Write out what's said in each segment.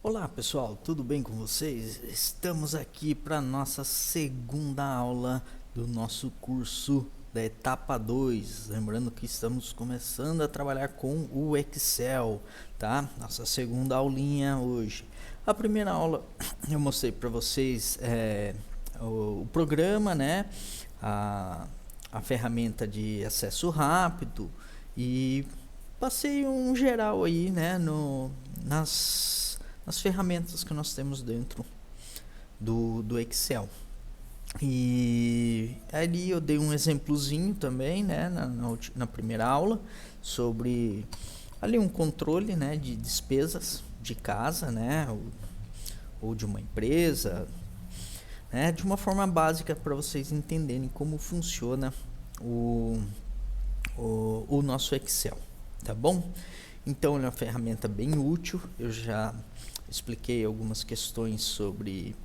Olá pessoal, tudo bem com vocês? Estamos aqui para nossa segunda aula do nosso curso da etapa 2. Lembrando que estamos começando a trabalhar com o Excel, tá? Nossa segunda aulinha hoje. A primeira aula eu mostrei para vocês o programa, né? A ferramenta de acesso rápido e passei um geral aí, né? Nas ferramentas que nós temos dentro do Excel. E ali eu dei um exemplozinho também, né, na primeira aula, sobre ali um controle, né, de despesas de casa, né, ou de uma empresa, né, de uma forma básica para vocês entenderem como funciona o nosso Excel, tá bom? Então é uma ferramenta bem útil. Eu já expliquei algumas questões sobre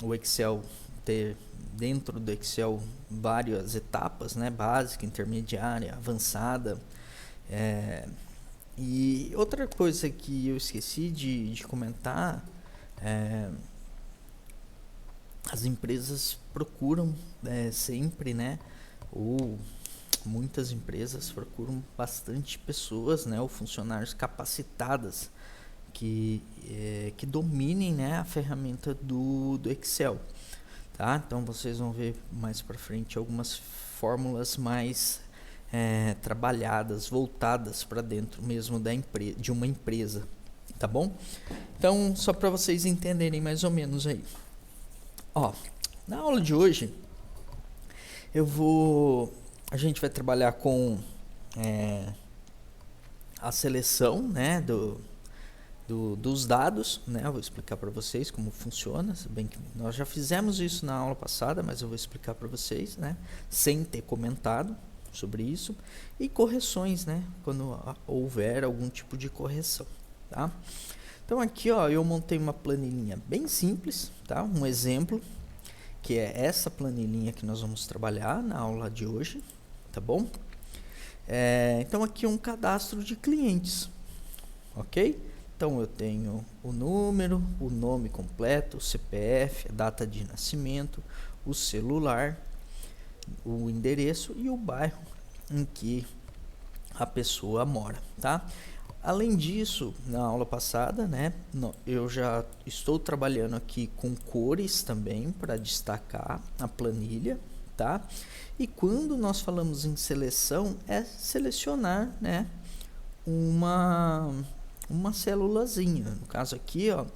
o Excel ter dentro do Excel várias etapas, né? Básica, intermediária, avançada. E outra coisa que eu esqueci de comentar, as empresas procuram sempre, né? Ou muitas empresas procuram bastante pessoas, né? Ou funcionários capacitadas que dominem, né, a ferramenta do Excel, tá? Então vocês vão ver mais para frente algumas fórmulas mais trabalhadas, voltadas para dentro mesmo de uma empresa, tá bom? Então só para vocês entenderem mais ou menos aí. Ó, na aula de hoje a gente vai trabalhar com a seleção, né, dos dados, né? Eu vou explicar para vocês como funciona, se bem que nós já fizemos isso na aula passada, mas eu vou explicar para vocês, né? Sem ter comentado sobre isso, e correções, né? Quando houver algum tipo de correção, tá? Então aqui, ó, eu montei uma planilhinha bem simples, tá? Um exemplo, que é essa planilhinha que nós vamos trabalhar na aula de hoje, tá bom? Então aqui é um cadastro de clientes, ok? Então eu tenho o número, o nome completo, o CPF, a data de nascimento, o celular, o endereço e o bairro em que a pessoa mora, tá? Além disso, na aula passada, né, eu já estou trabalhando aqui com cores também para destacar a planilha, tá? E quando nós falamos em seleção, é selecionar, né, uma célulazinha. No caso aqui, ó,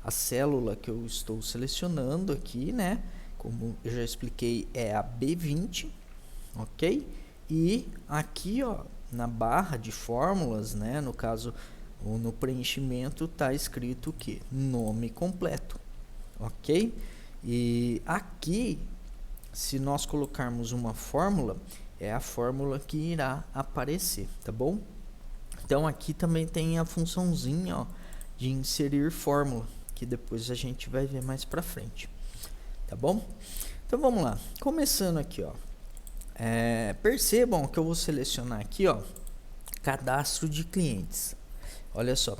a célula que eu estou selecionando aqui, né, como eu já expliquei, é a B20, ok? E aqui, ó, na barra de fórmulas, né, no caso, no preenchimento, tá escrito o que? Nome completo, ok? E aqui, se nós colocarmos uma fórmula, é a fórmula que irá aparecer, tá bom? Então aqui também tem a funçãozinha, ó, de inserir fórmula, que depois a gente vai ver mais pra frente, tá bom? Então vamos lá, começando aqui, ó, percebam que eu vou selecionar aqui, ó, cadastro de clientes. Olha só,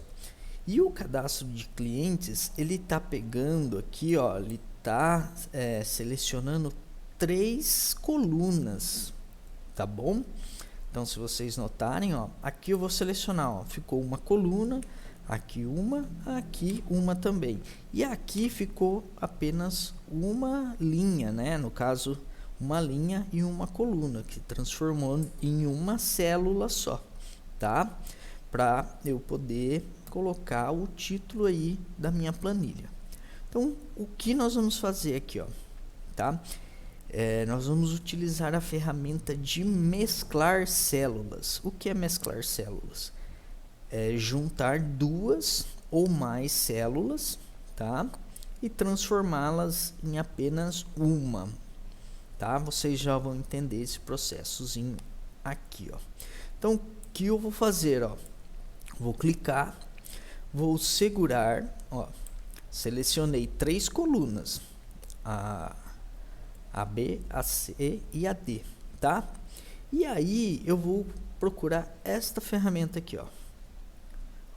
e o cadastro de clientes, ele tá pegando aqui, ó, ele tá selecionando 3 colunas, tá bom? Então, se vocês notarem, ó, aqui eu vou selecionar, ó, ficou uma coluna, aqui uma também. E aqui ficou apenas uma linha, né? No caso, uma linha e uma coluna, que transformou em uma célula só, tá? Para eu poder colocar o título aí da minha planilha. Então, o que nós vamos fazer aqui, ó, tá? Nós vamos utilizar a ferramenta de mesclar células. O que é mesclar células? É juntar 2 ou mais células, tá? E transformá-las em apenas uma, tá? Vocês já vão entender esse processozinho aqui, ó. Então, o que eu vou fazer, ó? Vou clicar, vou segurar, ó. Selecionei 3 colunas. A B, a C e a D, tá? E aí eu vou procurar esta ferramenta aqui, ó.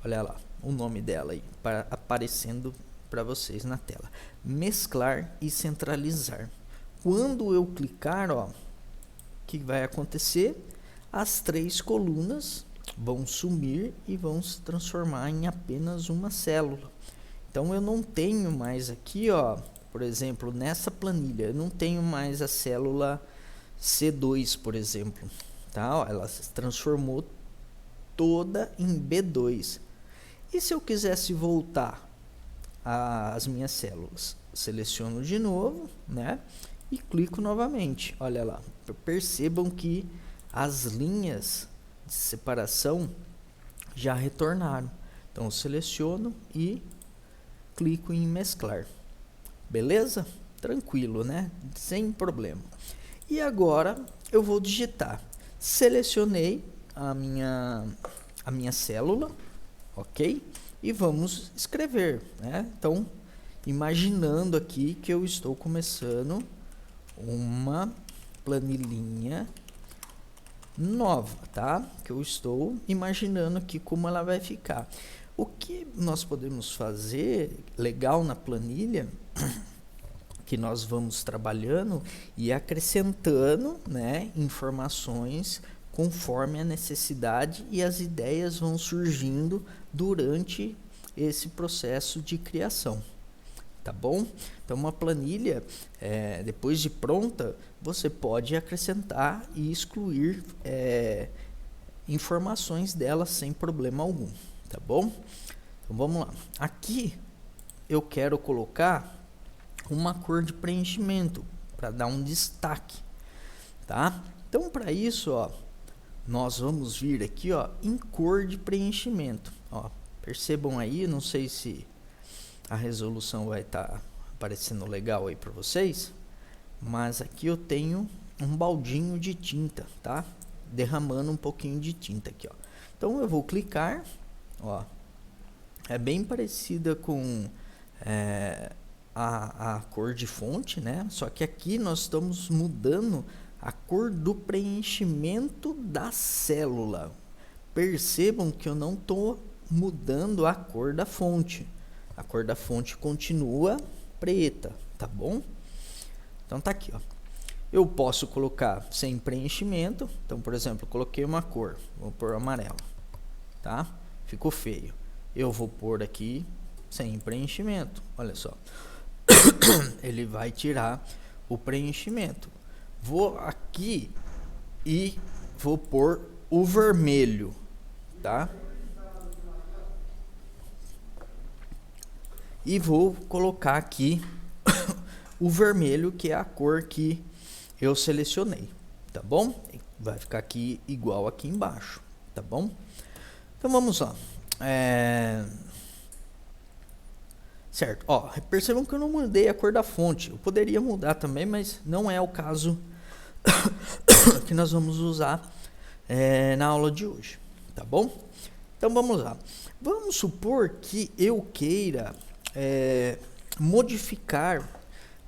Olha lá, o nome dela aí, aparecendo para vocês na tela. Mesclar e centralizar. Quando eu clicar, ó, o que vai acontecer? As 3 colunas vão sumir e vão se transformar em apenas uma célula. Então eu não tenho mais aqui, ó, por exemplo, nessa planilha, eu não tenho mais a célula C2, por exemplo, tá? Ó, ela se transformou toda em B2. E se eu quisesse voltar às minhas células? Seleciono de novo, né? E clico novamente. Olha lá, percebam que as linhas de separação já retornaram. Então eu seleciono e clico em mesclar. Beleza? Tranquilo, né? Sem problema. E agora eu vou digitar. Selecionei a minha célula, ok? E vamos escrever, né? Então, imaginando aqui que eu estou começando uma planilhinha nova, tá? Que eu estou imaginando aqui como ela vai ficar. O que nós podemos fazer legal na planilha que nós vamos trabalhando e acrescentando, né, informações conforme a necessidade e as ideias vão surgindo durante esse processo de criação, tá bom? Então uma planilha, depois de pronta, você pode acrescentar e excluir informações dela sem problema algum, tá bom? Então vamos lá. Aqui eu quero colocar uma cor de preenchimento para dar um destaque, tá? Então para isso, ó, nós vamos vir aqui, ó, em cor de preenchimento, ó. Percebam aí, não sei se a resolução vai estar aparecendo legal aí para vocês, mas aqui eu tenho um baldinho de tinta, tá? Derramando um pouquinho de tinta aqui, ó. Então eu vou clicar, ó. É bem parecida com a cor de fonte, né? Só que aqui nós estamos mudando a cor do preenchimento da célula. Percebam que eu não estou mudando a cor da fonte. A cor da fonte continua preta, tá bom? Então tá aqui, ó. Eu posso colocar sem preenchimento. Então, por exemplo, coloquei uma cor, vou pôr amarelo, tá? Ficou feio. Eu vou pôr aqui sem preenchimento. Olha só. Ele vai tirar o preenchimento. Vou aqui e vou pôr o vermelho, tá? E vou colocar aqui o vermelho, que é a cor que eu selecionei, tá bom? Vai ficar aqui igual aqui embaixo, tá bom? Então vamos lá. Certo, ó, percebam que eu não mudei a cor da fonte. Eu poderia mudar também, mas não é o caso que nós vamos usar na aula de hoje, tá bom? Então vamos lá. Vamos supor que eu queira modificar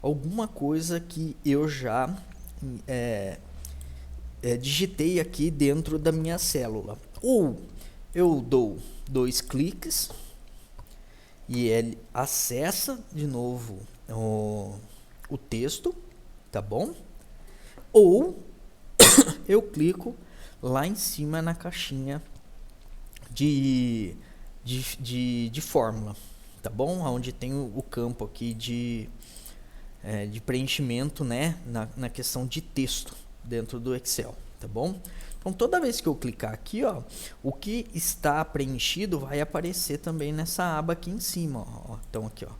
alguma coisa que eu já digitei aqui dentro da minha célula. Ou eu dou 2 cliques e ele acessa de novo o texto, tá bom? Ou eu clico lá em cima na caixinha de fórmula, tá bom? Onde tem o campo aqui de preenchimento, né? Na questão de texto dentro do Excel, tá bom? Então toda vez que eu clicar aqui, ó, o que está preenchido vai aparecer também nessa aba aqui em cima, ó. Então aqui, ó,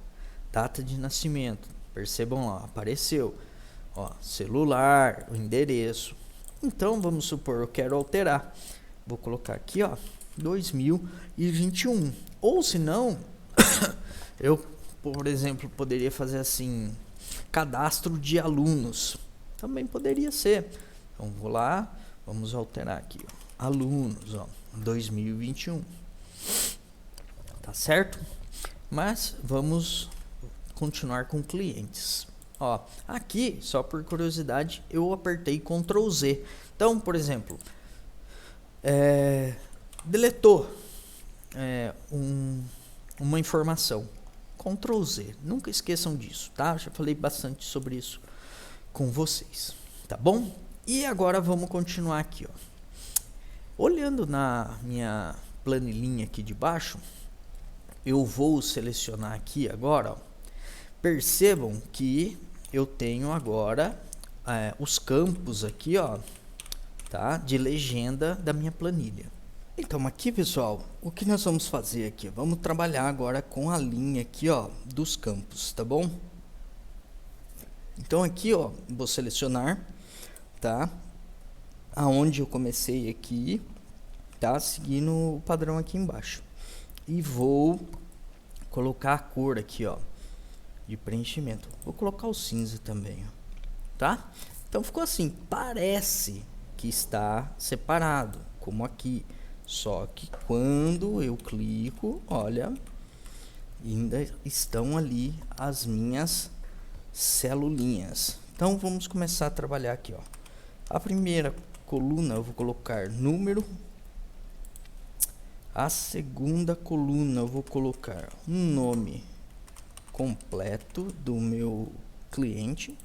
data de nascimento, percebam lá, apareceu, ó, celular, o endereço. Então vamos supor, eu quero alterar, vou colocar aqui, ó, 2021, ou se não, eu, por exemplo, poderia fazer assim, cadastro de alunos, também poderia ser. Então vou lá, vamos alterar aqui, ó, alunos, ó, 2021, tá certo? Mas vamos continuar com clientes. Ó, aqui, só por curiosidade, eu apertei Ctrl Z. Então, por exemplo, deletou uma informação. Ctrl Z, nunca esqueçam disso, tá? Já falei bastante sobre isso com vocês, tá bom? E agora vamos continuar aqui, ó. Olhando na minha planilhinha aqui de baixo, eu vou selecionar aqui agora, ó. Percebam que eu tenho agora os campos aqui, ó, tá? De legenda da minha planilha. Então aqui, pessoal, o que nós vamos fazer aqui? Vamos trabalhar agora com a linha aqui, ó, dos campos, tá bom? Então aqui, ó, vou selecionar, tá? Aonde eu comecei aqui, tá? Seguindo o padrão aqui embaixo. E vou colocar a cor aqui, ó, de preenchimento. Vou colocar o cinza também, ó, tá? Então ficou assim, parece que está separado, como aqui. Só que quando eu clico, olha, ainda estão ali as minhas celulinhas. Então vamos começar a trabalhar aqui, ó. A primeira coluna eu vou colocar número. A segunda coluna eu vou colocar o nome completo do meu cliente,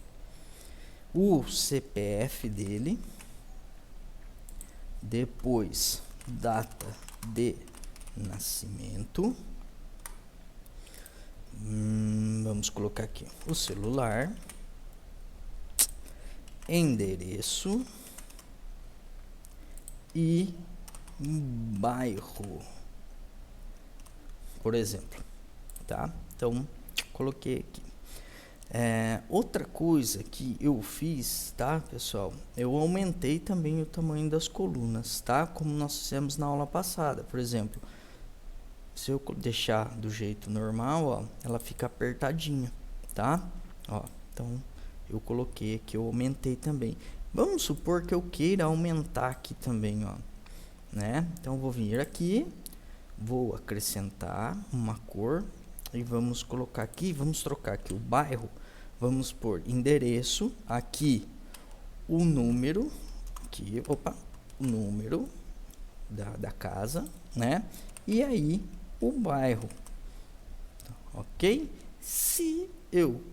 o CPF dele, depois data de nascimento, vamos colocar aqui o celular, endereço e bairro, por exemplo, tá? Então coloquei aqui. Outra coisa que eu fiz, tá, pessoal? Eu aumentei também o tamanho das colunas, tá? Como nós fizemos na aula passada. Por exemplo, se eu deixar do jeito normal, ó, ela fica apertadinha, tá? Ó, então eu coloquei aqui, eu aumentei também. Vamos supor que eu queira aumentar aqui também, ó, né? Então eu vou vir aqui, vou acrescentar uma cor e vamos colocar aqui, vamos trocar aqui o bairro. Vamos por endereço, aqui o número, aqui, opa, o número da casa, né? E aí o bairro, ok? Se eu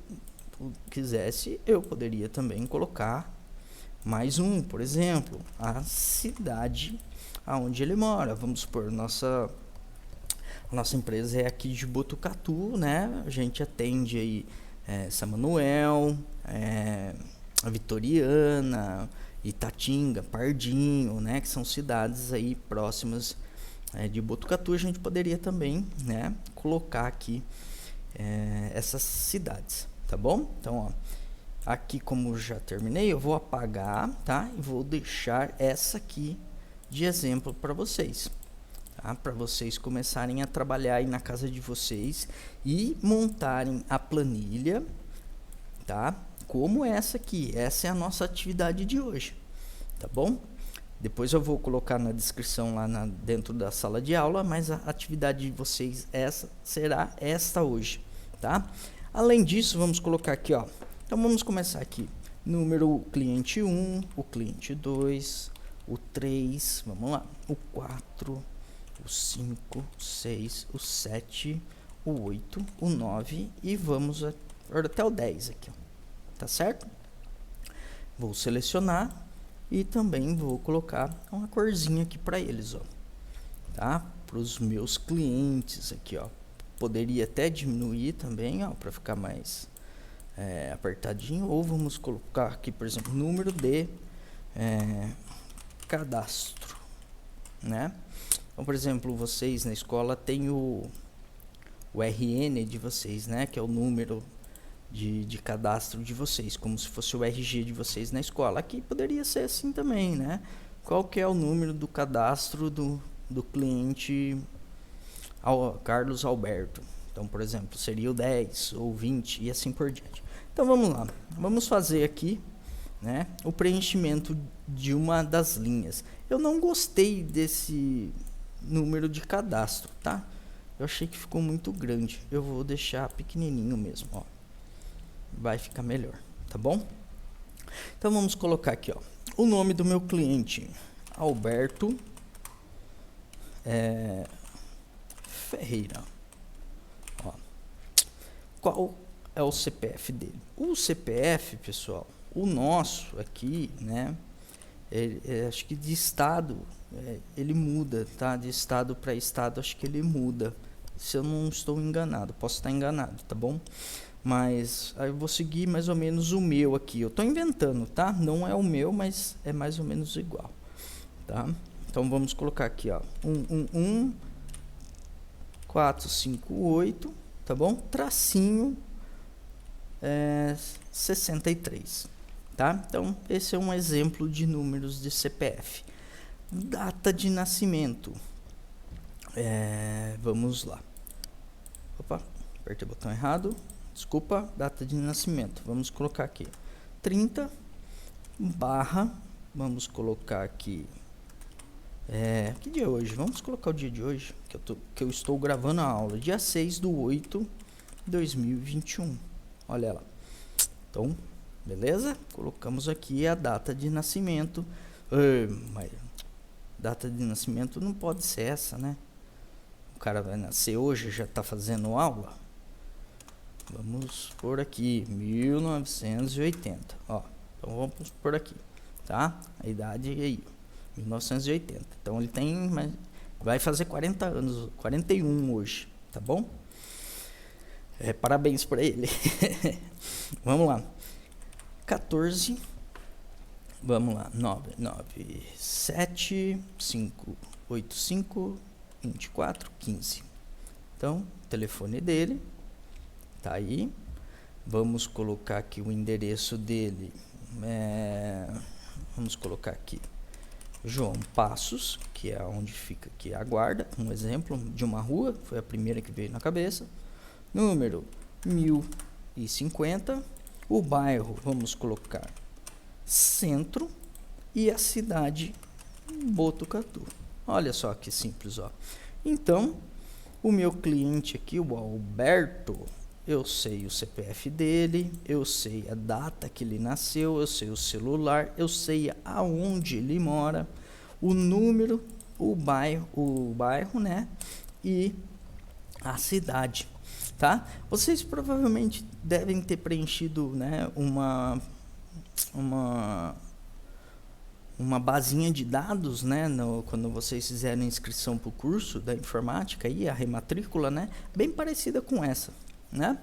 quisesse, eu poderia também colocar mais um, por exemplo, a cidade aonde ele mora. Vamos supor, nossa empresa é aqui de Botucatu, né? A gente atende aí São Manuel, a Vitoriana, Itatinga, Pardinho, né, que são cidades aí próximas de Botucatu. A gente poderia também, né, colocar aqui essas cidades, tá bom? Então, ó, aqui como já terminei, eu vou apagar, tá? E vou deixar essa aqui de exemplo para vocês. Tá? Para vocês começarem a trabalhar aí na casa de vocês e montarem a planilha, tá? Como essa aqui. Essa é a nossa atividade de hoje, tá bom? Depois eu vou colocar na descrição lá dentro da sala de aula, mas a atividade de vocês será esta hoje, tá? Além disso, vamos colocar aqui, ó. Então vamos começar aqui. Número cliente 1, o cliente 2, o 3, vamos lá, o 4, o 5, o 6, o 7, o 8, o 9 e vamos até o 10 aqui, ó. Tá certo? Vou selecionar e também vou colocar uma corzinha aqui para eles, ó. Tá? Para os meus clientes aqui, ó. Poderia até diminuir também, ó, para ficar mais apertadinho, ou vamos colocar aqui, por exemplo, número de cadastro, né? Então, por exemplo, vocês na escola têm o RN de vocês, né? Que é o número de cadastro de vocês, como se fosse o RG de vocês na escola. Aqui poderia ser assim também, né? Qual que é o número do cadastro do cliente Carlos Alberto? Então, por exemplo, seria o 10 ou 20 e assim por diante. Então, vamos lá. Vamos fazer aqui, né, o preenchimento de uma das linhas. Eu não gostei desse número de cadastro, tá? Eu achei que ficou muito grande. Eu vou deixar pequenininho mesmo, ó. Vai ficar melhor, tá bom? Então vamos colocar aqui, ó, o nome do meu cliente, Alberto Ferreira. Ó. Qual é o CPF dele? O CPF, pessoal, o nosso aqui, né? Acho que de estado ele muda, tá? De estado para estado acho que ele muda. Se eu não estou enganado, posso estar enganado, tá bom? Mas aí eu vou seguir mais ou menos o meu aqui. Eu estou inventando, tá? Não é o meu, mas é mais ou menos igual, tá? Então vamos colocar aqui, ó, 458, tá bom? Tracinho 63, tá? Então esse é um exemplo de números de CPF. Data de nascimento. Vamos lá. Opa, apertei o botão errado. Desculpa, data de nascimento. Vamos colocar aqui 30 barra, vamos colocar aqui que dia é hoje? Vamos colocar o dia de hoje, que eu estou gravando a aula, dia 6/8/2021. Olha lá. Então, beleza? Colocamos aqui a data de nascimento. Mas data de nascimento não pode ser essa, né? O cara vai nascer hoje, já está fazendo aula. Vamos por aqui, 1980. Ó, então vamos por aqui, tá? A idade aí, 1980. Então ele tem, vai fazer 40 anos, 41 hoje, tá bom? Parabéns para ele. Vamos lá. 14. Vamos lá. 997-585-2415. Então, telefone dele tá aí. Vamos colocar aqui o endereço dele. Vamos colocar aqui João Passos, que é onde fica aqui a guarda. Um exemplo de uma rua, foi a primeira que veio na cabeça. Número 1050. O bairro, vamos colocar Centro. E a cidade, Botucatu. Olha só que simples, ó. Então, o meu cliente aqui, o Alberto, eu sei o CPF dele, eu sei a data que ele nasceu, eu sei o celular, eu sei aonde ele mora, o número, o bairro, né? E a cidade, tá? Vocês provavelmente devem ter preenchido, né, uma basinha de dados, né, quando vocês fizeram a inscrição para o curso da informática, aí, a rematrícula, né, bem parecida com essa, né?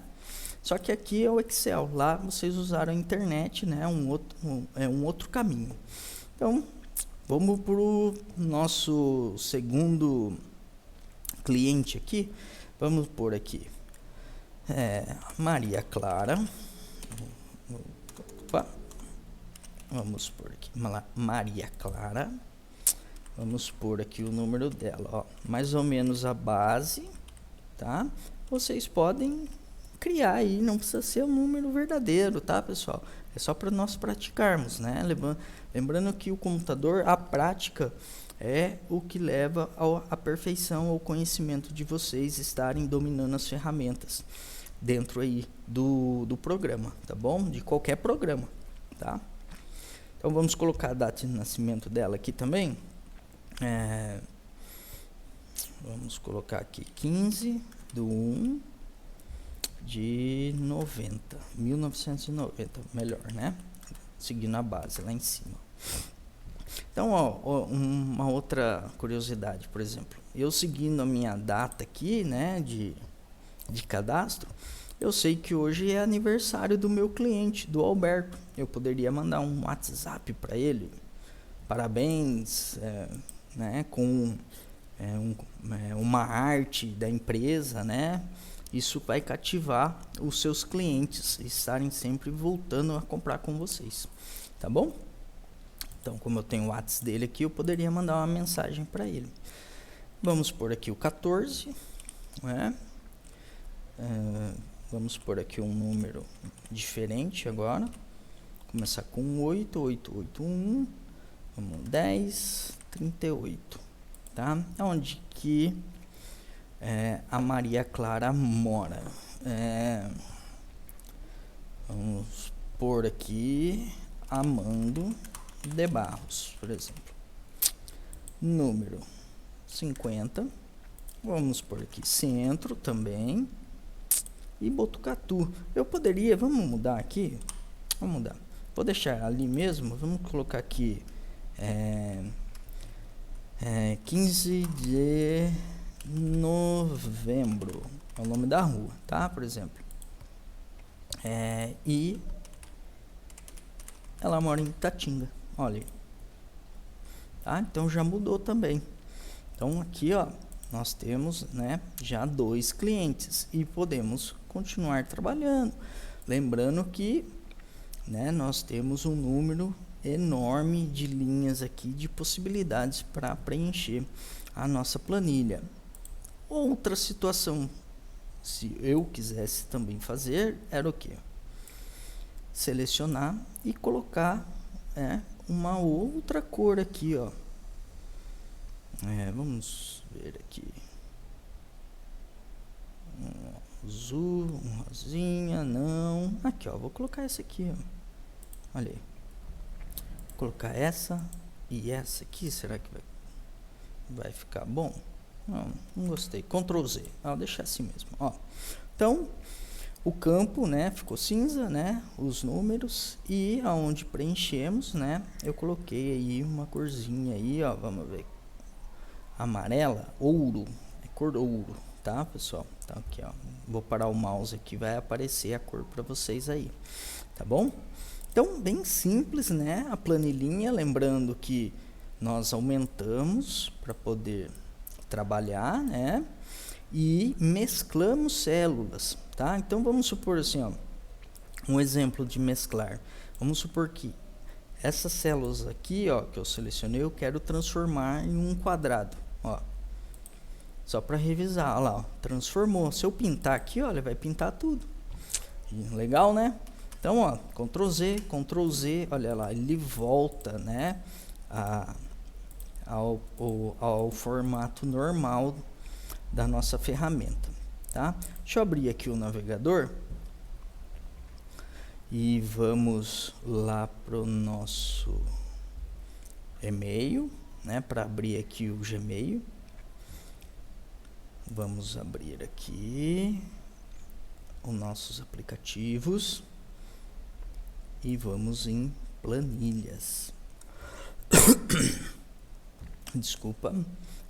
Só que aqui é o Excel, lá vocês usaram a internet, né, um outro caminho. Então, vamos para o nosso segundo cliente aqui. Vamos por aqui Maria Clara. Opa. Vamos por aqui Maria Clara. Vamos por aqui o número dela, ó, mais ou menos a base, tá? Vocês podem criar aí, não precisa ser o número verdadeiro, tá, pessoal? É só para nós praticarmos, né? Lembrando que o computador, a prática é o que leva à perfeição, ao conhecimento de vocês estarem dominando as ferramentas dentro aí do programa, tá bom? De qualquer programa, tá? Então vamos colocar a data de nascimento dela aqui também. Vamos colocar aqui 15/1/90, 1990, melhor, né? Seguindo a base lá em cima. Então, ó, uma outra curiosidade, por exemplo, eu seguindo a minha data aqui, né, de cadastro, eu sei que hoje é aniversário do meu cliente, do Alberto. Eu poderia mandar um WhatsApp para ele, parabéns, né, com uma arte da empresa, né? Isso vai cativar os seus clientes, estarem sempre voltando a comprar com vocês, tá bom? Então, como eu tenho o WhatsApp dele aqui, eu poderia mandar uma mensagem para ele. Vamos por aqui o 14, né? Vamos por aqui um número diferente agora. Começar com 8881, vamos 1038, tá? Onde que a Maria Clara mora? Vamos por aqui Amando de Barros, por exemplo. Número 50. Vamos por aqui Centro também. E Botucatu. Eu poderia, vamos mudar aqui. Vamos mudar. Vou deixar ali mesmo. Vamos colocar aqui 15 de novembro. É o nome da rua, tá? Por exemplo. E ela mora em Itatinga. Olha aí. Tá? Então já mudou também. Então aqui, ó, nós temos, né, já 2 clientes e podemos continuar trabalhando. Lembrando que, né, nós temos um número enorme de linhas aqui de possibilidades para preencher a nossa planilha. Outra situação, se eu quisesse também fazer, era o que? Selecionar e colocar uma outra cor aqui, ó. Vamos ver aqui. Um azul, um rosinha, não. Aqui, ó, vou colocar essa aqui, ó. Olha aí. Vou colocar essa e essa aqui, será que vai ficar bom? Não gostei. Ctrl Z. Vou deixar assim mesmo, ó. Então, o campo, né, ficou cinza, né, os números, e aonde preenchemos, né, eu coloquei aí uma corzinha aí, ó, vamos ver, amarela, ouro, é cor ouro, tá, pessoal? Então aqui, ó, vou parar o mouse aqui, vai aparecer a cor para vocês aí, tá bom? Então, bem simples, né, a planilhinha, lembrando que nós aumentamos para poder trabalhar, né, e mesclamos células, tá? Então vamos supor assim, ó, um exemplo de mesclar. Vamos supor que essas células aqui, ó, que eu selecionei, eu quero transformar em um quadrado, ó. Só para revisar, ó lá, ó, transformou. Se eu pintar aqui, olha, vai pintar tudo. Legal, né? Então, ó, Ctrl Z, olha lá, ele volta, né, ao formato normal da nossa ferramenta, tá? Deixa eu abrir aqui o navegador e vamos lá para o nosso e-mail, né? Para abrir aqui o Gmail, vamos abrir aqui os nossos aplicativos e vamos em planilhas. Desculpa.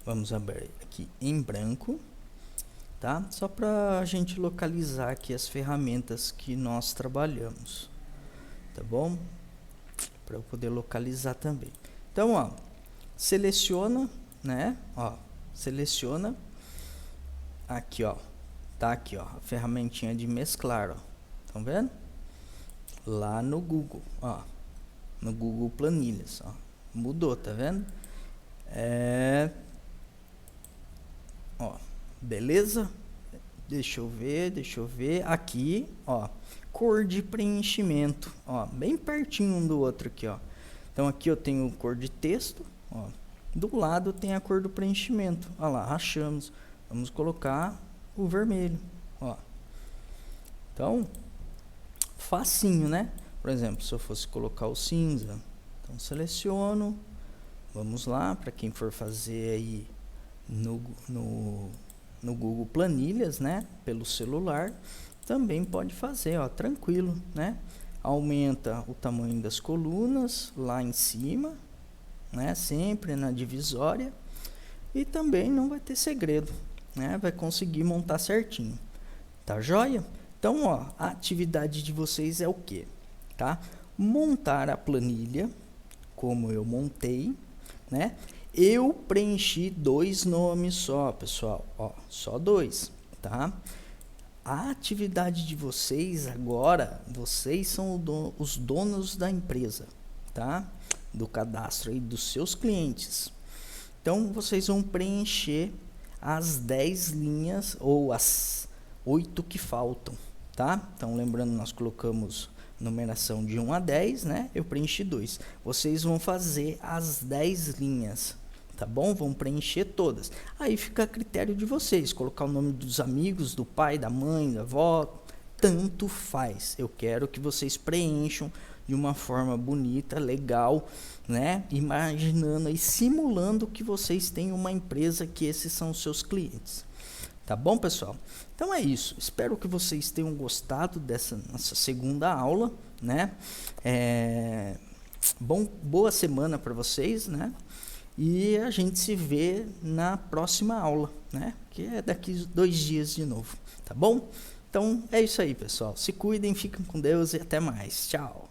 Vamos abrir aqui em branco, tá? Só para a gente localizar aqui as ferramentas que nós trabalhamos, tá bom? Para eu poder localizar também. Então, ó, seleciona, né? Ó, seleciona aqui, ó, tá aqui, ó, a ferramentinha de mesclar, ó, estão vendo? Lá no Google, ó, no Google Planilhas, ó, mudou, tá vendo? Ó, beleza? Deixa eu ver aqui, ó, cor de preenchimento, ó, bem pertinho um do outro aqui, ó. Então aqui eu tenho cor de texto, ó, do lado tem a cor do preenchimento, ó lá, rachamos, vamos colocar o vermelho, ó. Então, facinho, né? Por exemplo, se eu fosse colocar o cinza, então seleciono, vamos lá, para quem for fazer aí no Google Planilhas, né, pelo celular, também pode fazer, ó, tranquilo, né? Aumenta o tamanho das colunas lá em cima, né, sempre na divisória, e também não vai ter segredo, né? Vai conseguir montar certinho, tá joia? Então, ó, a atividade de vocês é o que, tá? Montar a planilha, como eu montei, né? Eu preenchi 2 nomes só, pessoal, ó, só 2, tá? A atividade de vocês agora, vocês são os donos da empresa, tá? Do cadastro aí dos seus clientes. Então, vocês vão preencher as 10 linhas ou as 8 que faltam, tá? Então, lembrando, nós colocamos numeração de 1 a 10, né? Eu preenchi 2. Vocês vão fazer as 10 linhas, tá bom? Vão preencher todas. Aí fica a critério de vocês, colocar o nome dos amigos, do pai, da mãe, da avó, tanto faz. Eu quero que vocês preencham de uma forma bonita, legal, né? Imaginando e simulando que vocês têm uma empresa, que esses são os seus clientes. Tá bom, pessoal? Então é isso. Espero que vocês tenham gostado dessa nossa segunda aula, né? Boa semana para vocês, né? E a gente se vê na próxima aula, né? Que é daqui 2 dias de novo, tá bom? Então é isso aí, pessoal. Se cuidem, fiquem com Deus e até mais. Tchau!